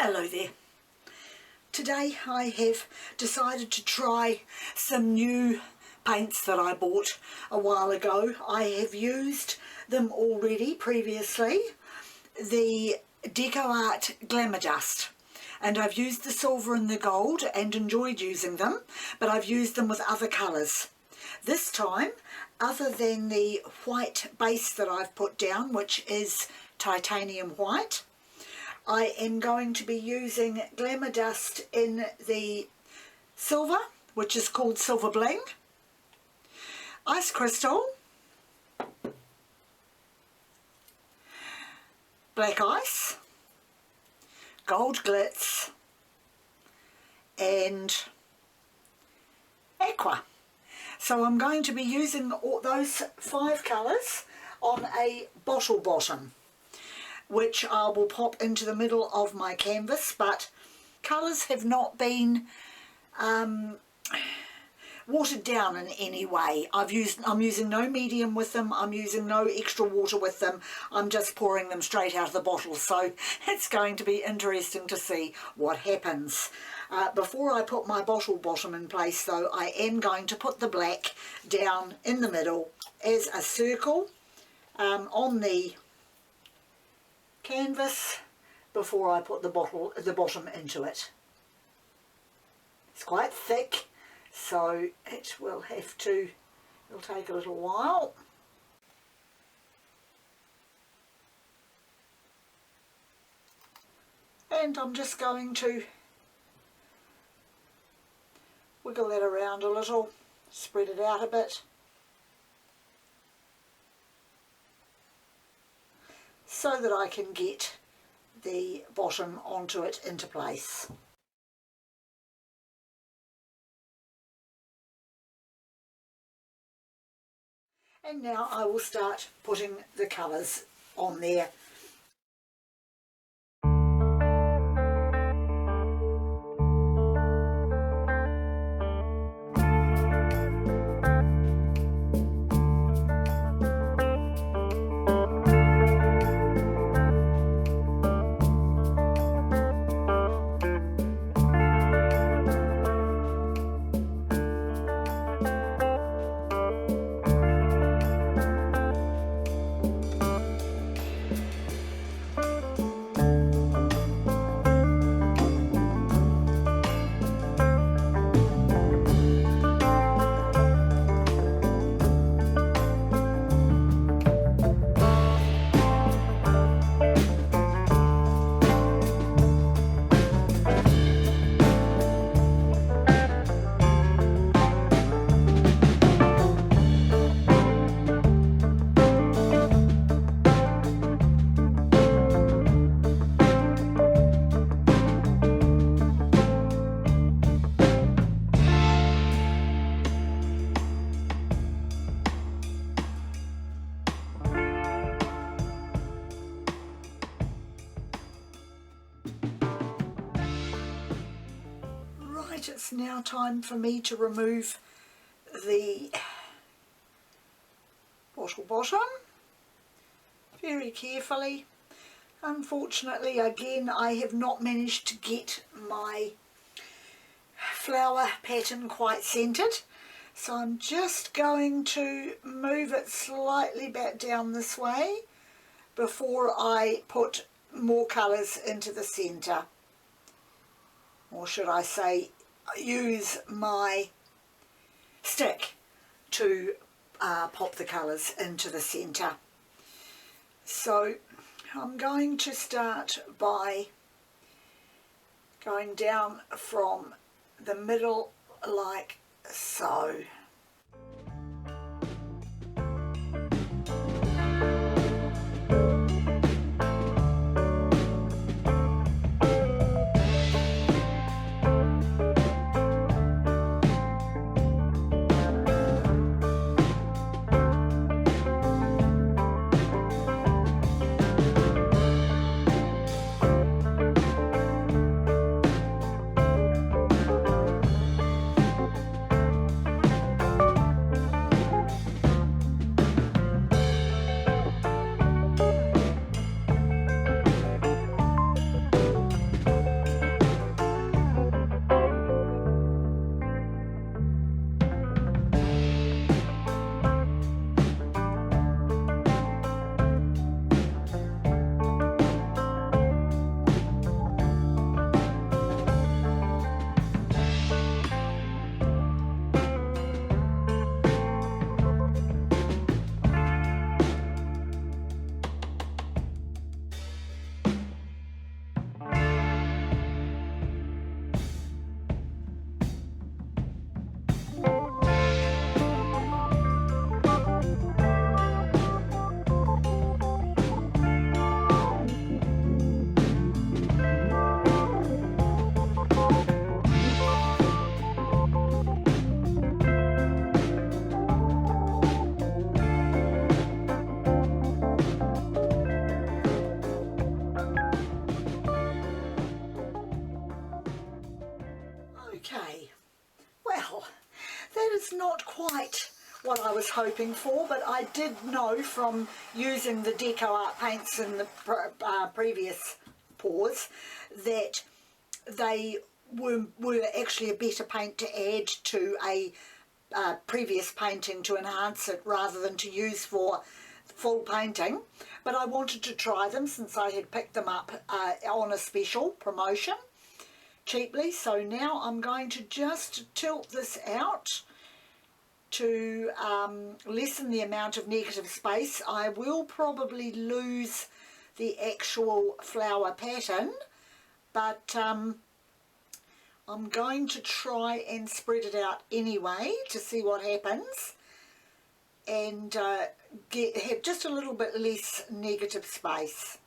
Hello there. Today I have decided to try some new paints that I bought a while ago. I have used them already previously, the DecoArt Glamour Dust, and I've used the silver and the gold and enjoyed using them, but I've used them with other colours. This time, other than the white base that I've put down, which is titanium white, I am going to be using Glamour Dust in the silver, which is called Silver Bling, Ice Crystal, Black Ice, Gold Glitz and Aqua. So I'm going to be using all those 5 colours on a bottle bottom, which I will pop into the middle of my canvas, but colours have not been watered down in any way. I'm using no medium with them, I'm using no extra water with them, I'm just pouring them straight out of the bottle, so it's going to be interesting to see what happens. Before I put my bottle bottom in place though, I am going to put the black down in the middle as a circle on the canvas before I put the bottom into it. It's quite thick, so it'll take a little while. And I'm just going to wiggle that around a little, spread it out a bit, so that I can get the bottom onto it into place. And now I will start putting the colours on there. It's now time for me to remove the bottle bottom very carefully. Unfortunately, again, I have not managed to get my flower pattern quite centered, so I'm just going to move it slightly back down this way before I put more colours into the center, or should I say use my stick to pop the colours into the centre. So I'm going to start by going down from the middle like so. It's not quite what I was hoping for, but I did know from using the DecoArt paints in the previous pours that they were actually a better paint to add to a previous painting to enhance it rather than to use for full painting. But I wanted to try them since I had picked them up on a special promotion cheaply. So now I'm going to just tilt this out to lessen the amount of negative space. I will probably lose the actual flower pattern, but I'm going to try and spread it out anyway to see what happens and have just a little bit less negative space.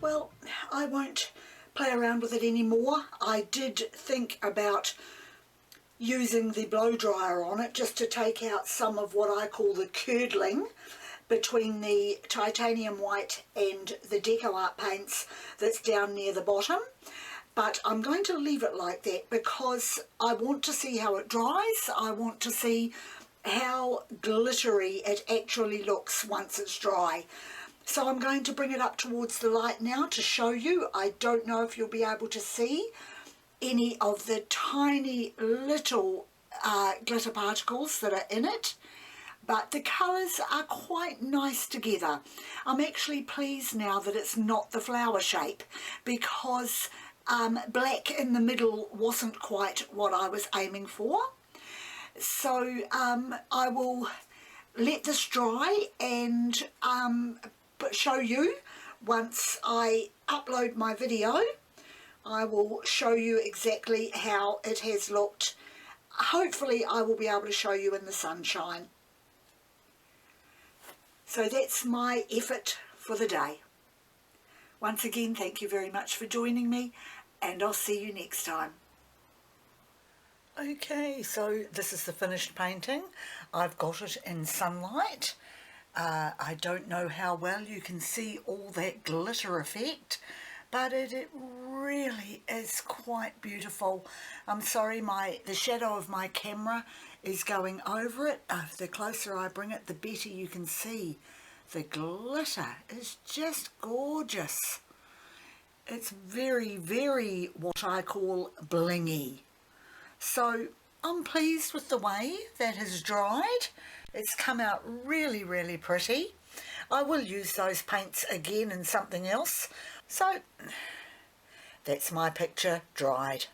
Well, I won't play around with it anymore. I did think about using the blow dryer on it just to take out some of what I call the curdling between the titanium white and the DecoArt paints that's down near the bottom. But I'm going to leave it like that because I want to see how it dries. I want to see how glittery it actually looks once it's dry. So I'm going to bring it up towards the light now to show you. I don't know if you'll be able to see any of the tiny little glitter particles that are in it, but the colours are quite nice together. I'm actually pleased now that it's not the flower shape because black in the middle wasn't quite what I was aiming for. So I will let this dry and show you once I upload my video. I will show you exactly how it has looked. Hopefully I will be able to show you in the sunshine. So that's my effort for the day. Once again, thank you very much for joining me, and I'll see you next time. Okay, so this is the finished painting. I've got it in sunlight. I don't know how well you can see all that glitter effect, but it really is quite beautiful. I'm sorry, the shadow of my camera is going over it. The closer I bring it, the better you can see. The glitter is just gorgeous. It's very, very what I call blingy. So I'm pleased with the way that has dried. It's come out really, really pretty. I will use those paints again in something else. So that's my picture dried.